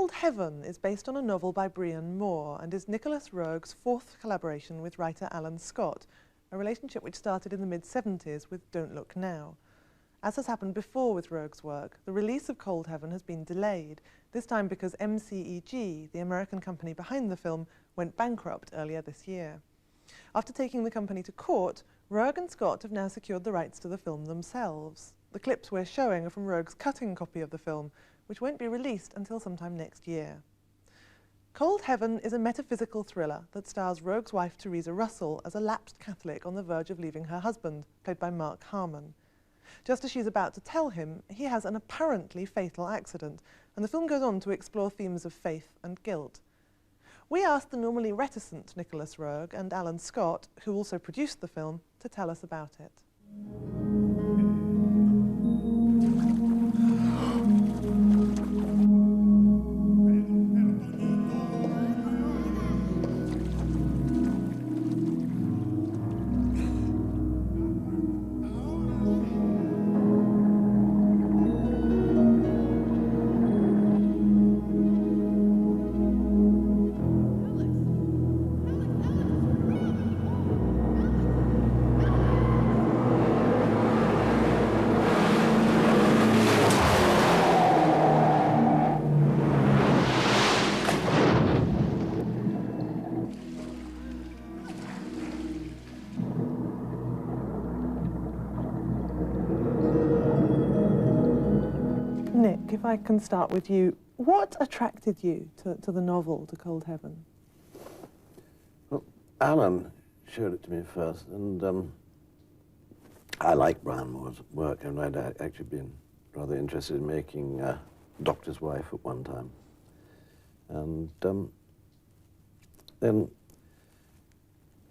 Cold Heaven is based on a novel by Brian Moore and is Nicholas Roeg's fourth collaboration with writer Alan Scott, a relationship which started in the mid-70s with Don't Look Now. As has happened before with Roeg's work, the release of Cold Heaven has been delayed, this time because MCEG, the American company behind the film, went bankrupt earlier this year. After taking the company to court, Roeg and Scott have now secured the rights to the film themselves. The clips we're showing are from Roeg's cutting copy of the film, which won't be released until sometime next year. Cold Heaven is a metaphysical thriller that stars Roeg's wife Theresa Russell as a lapsed Catholic on the verge of leaving her husband, played by Mark Harmon. Just as she's about to tell him, he has an apparently fatal accident, and the film goes on to explore themes of faith and guilt. We asked the normally reticent Nicholas Roeg and Alan Scott, who also produced the film, to tell us about it. Nick, if I can start with you, what attracted you to the novel, to Cold Heaven? Well, Alan showed it to me first, and I like Brian Moore's work, and I'd actually been rather interested in making Doctor's Wife at one time. And then,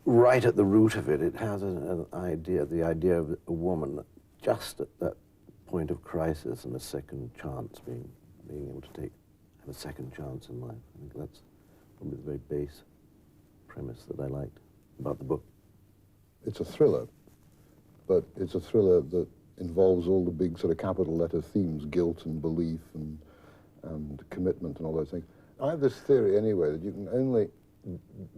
right at the root of it, it has an idea, the idea of a woman just at that point of crisis and a second chance, being able to have a second chance in life. I think that's probably the very base premise that I liked about the book. It's a thriller, but it's a thriller that involves all the big sort of capital letter themes, guilt and belief and commitment and all those things. I have this theory anyway that you can only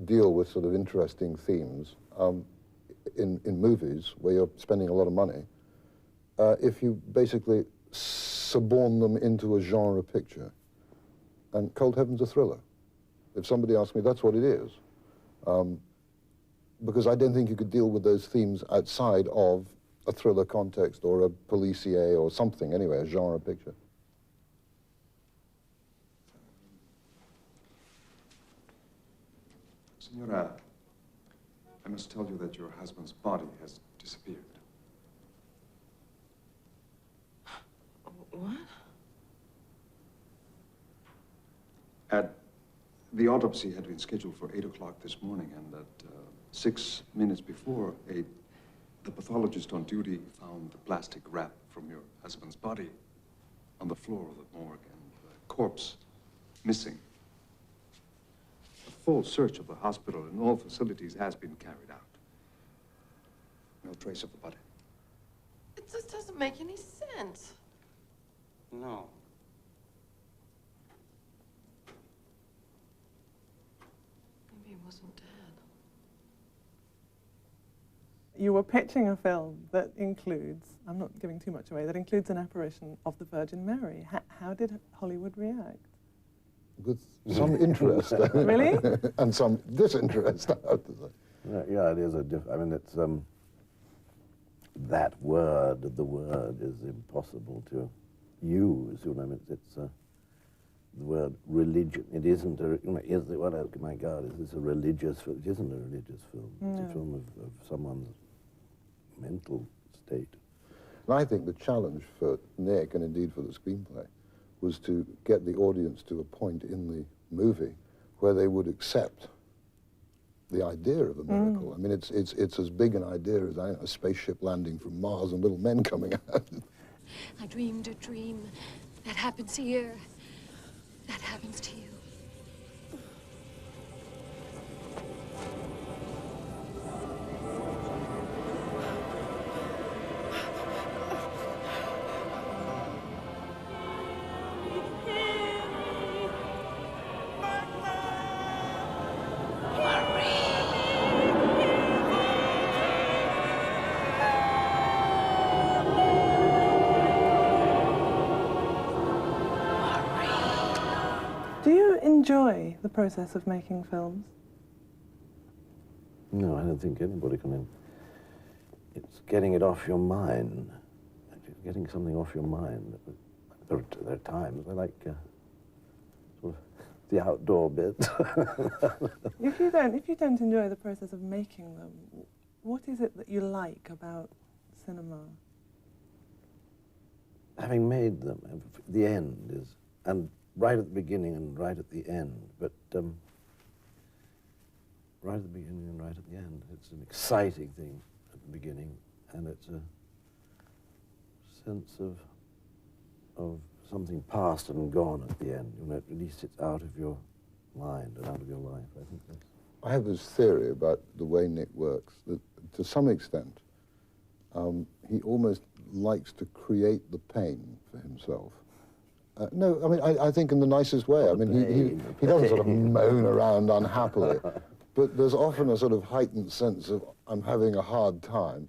deal with sort of interesting themes in movies where you're spending a lot of money if you basically suborn them into a genre picture. And Cold Heaven's a thriller. If somebody asks me, that's what it is. Because I don't think you could deal with those themes outside of a thriller context or a policier or something, anyway, a genre picture. Senora, I must tell you that your husband's body has disappeared. What? The autopsy had been scheduled for 8 o'clock this morning, and at 6 minutes before 8, the pathologist on duty found the plastic wrap from your husband's body on the floor of the morgue, and the corpse missing. A full search of the hospital and all facilities has been carried out. No trace of the body. It just doesn't make any sense. No. Maybe he wasn't dead. You were pitching a film that includes, I'm not giving too much away, that includes an apparition of the Virgin Mary. How did Hollywood react? With some interest. Really? And some disinterest, I have to say. Yeah, it is I mean, it's, that word, the word is impossible to use, you know, it's the word religion. It isn't a, you know, is it, well, oh my God, is this a religious film? It isn't a religious film. No. It's a film of someone's mental state. And I think the challenge for Nick, and indeed for the screenplay, was to get the audience to a point in the movie where they would accept the idea of a miracle. I mean, it's as big an idea as a spaceship landing from Mars and little men coming out. I dreamed a dream. That happens here. That happens to you. enjoy the process of making films? No, I don't think anybody can. It's getting it off your mind. Getting something off your mind. There are times I like sort of the outdoor bit. If you don't enjoy the process of making them, what is it that you like about cinema? Having made them, the end is, and right at the beginning and right at the end, but right at the beginning and right at the end. It's an exciting thing at the beginning, and it's a sense of something past and gone at the end. You know, at least it's out of your mind and out of your life. I think that's... I have this theory about the way Nick works, that to some extent, he almost likes to create the pain for himself. No, I mean, I think in the nicest way. I mean, he doesn't sort of moan around unhappily, but there's often a sort of heightened sense of, I'm having a hard time.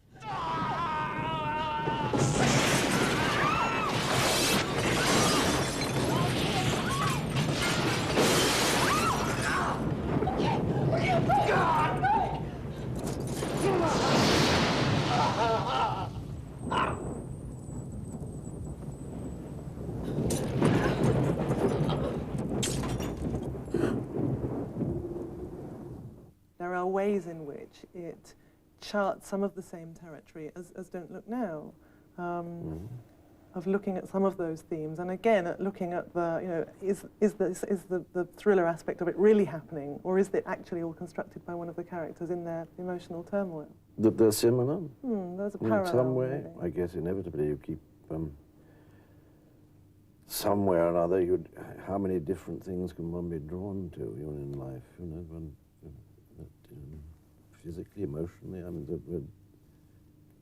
There are ways in which it charts some of the same territory as Don't Look Now, of looking at some of those themes, and again at looking at the, you know, is the thriller aspect of it really happening, or is it actually all constructed by one of the characters in their emotional turmoil? That they're similar? There's a parallel. In some way, maybe. I guess inevitably you keep somewhere or another. How many different things can one be drawn to, you know, in life? You know, physically, emotionally. I mean, we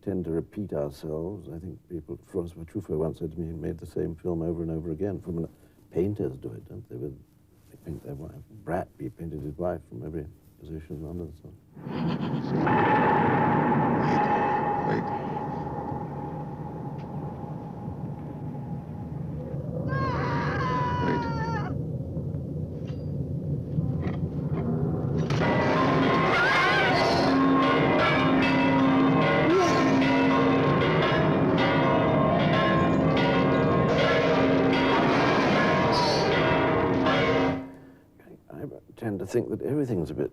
tend to repeat ourselves. I think people, Francois Truffaut once said to me, he made the same film over and over again. Painters do it, don't they? They paint their wife. Bratby painted his wife from every position under the sun. Wait. Tend to think that everything's a bit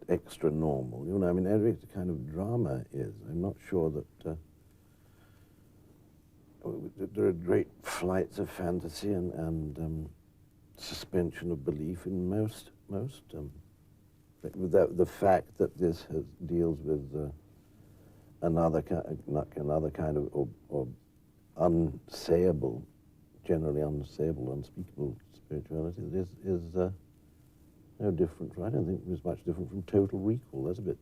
extra normal. You know, I mean, every kind of drama is. I'm not sure that there are great flights of fantasy and suspension of belief in most. The fact that this deals with another kind of or unsayable, generally unsayable, unspeakable spirituality that is no different. I don't think it's much different from Total Recall. That's a bit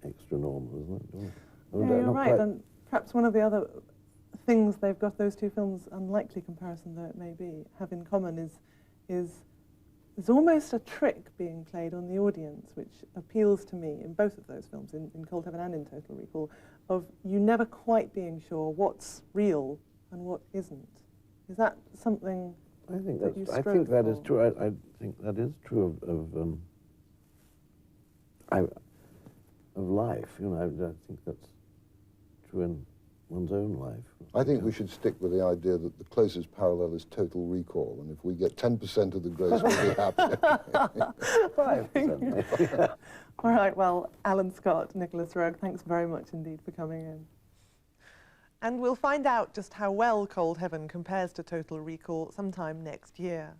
extra normal, isn't it? Yeah, you're right. And perhaps one of the other things they've got, those two films, unlikely comparison though it may be, have in common is there's almost a trick being played on the audience, which appeals to me in both of those films, in Cold Heaven and in Total Recall, of you never quite being sure what's real and what isn't. Is that something? I think that is true. I think that is true of life. You know, I think that's true in one's own life. I think we should stick with the idea that the closest parallel is Total Recall, and if we get 10% of the gross, we'll be happy. 5%. All right, well, Alan Scott, Nicholas Roeg, thanks very much indeed for coming in. And we'll find out just how well Cold Heaven compares to Total Recall sometime next year.